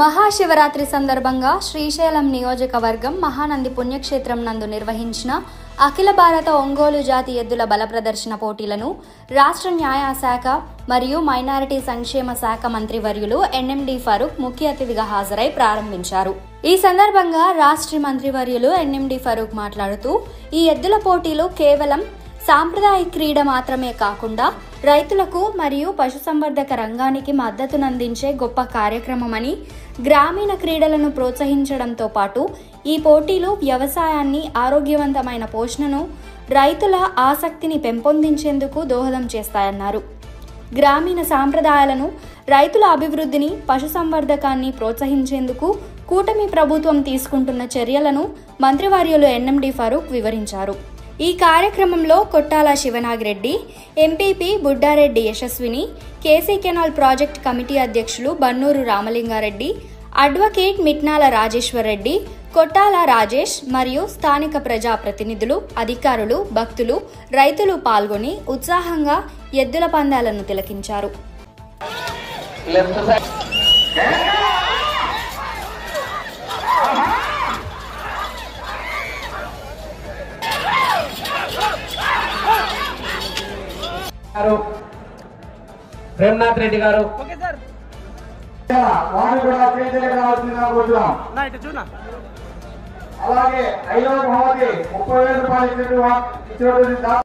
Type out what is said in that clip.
మహాశివరాత్రి సందర్భంగా శ్రీశైలం నియోజకవర్గం మహానంది పుణ్యక్షేత్రం నందు నిర్వహించిన అఖిల భారత ఒంగోలు జాతి ఎద్దుల బల ప్రదర్శన పోటీలను రాష్ట్ర న్యాయశాఖ మరియు మైనారిటీ సంక్షేమ శాఖ మంత్రివర్యులు ఎన్ఎండి ఫరూక్ ముఖ్య అతిథిగా హాజరై ప్రారంభించారు. ఈ సందర్భంగా రాష్ట్ర మంత్రివర్యులు ఎన్ఎండి ఫరూక్ మాట్లాడుతూ, ఈ ఎద్దుల పోటీలు కేవలం సాంప్రదాయ క్రీడ మాత్రమే కాకుండా రైతులకు మరియు పశుసంవర్ధక రంగానికి మద్దతునందించే గొప్ప కార్యక్రమమని, గ్రామీణ క్రీడలను ప్రోత్సహించడంతో పాటు ఈ పోటీలు వ్యవసాయాన్ని, ఆరోగ్యవంతమైన పోషణను, రైతుల ఆసక్తిని పెంపొందించేందుకు దోహదం చేస్తాయన్నారు. గ్రామీణ సాంప్రదాయాలను, రైతుల అభివృద్ధిని, పశుసంవర్ధకాన్ని ప్రోత్సహించేందుకు కూటమి ప్రభుత్వం తీసుకుంటున్న చర్యలను మంత్రివర్యులు ఎన్ఎండి ఫరూక్ వివరించారు. ఈ కార్యక్రమంలో కొట్టాల శివనాగిరెడ్డి, ఎంపీపీ బుడ్డారెడ్డి యశస్విని, కేసీ కెనాల్ ప్రాజెక్ట్ కమిటీ అధ్యక్షులు బన్నూరు రామలింగారెడ్డి, అడ్వకేట్ మిట్నాల రాజేశ్వర్ రెడ్డి, కొట్టాల రాజేష్ మరియు స్థానిక ప్రజాప్రతినిధులు, అధికారులు, భక్తులు, రైతులు పాల్గొని ఉత్సాహంగా ఎద్దుల పందాలను తిలకించారు. ప్రేమనాథ్ రెడ్డి గారు అలాగే 5వ బహుమతి 30,000 రూపాయలు ఇచ్చినటువంటి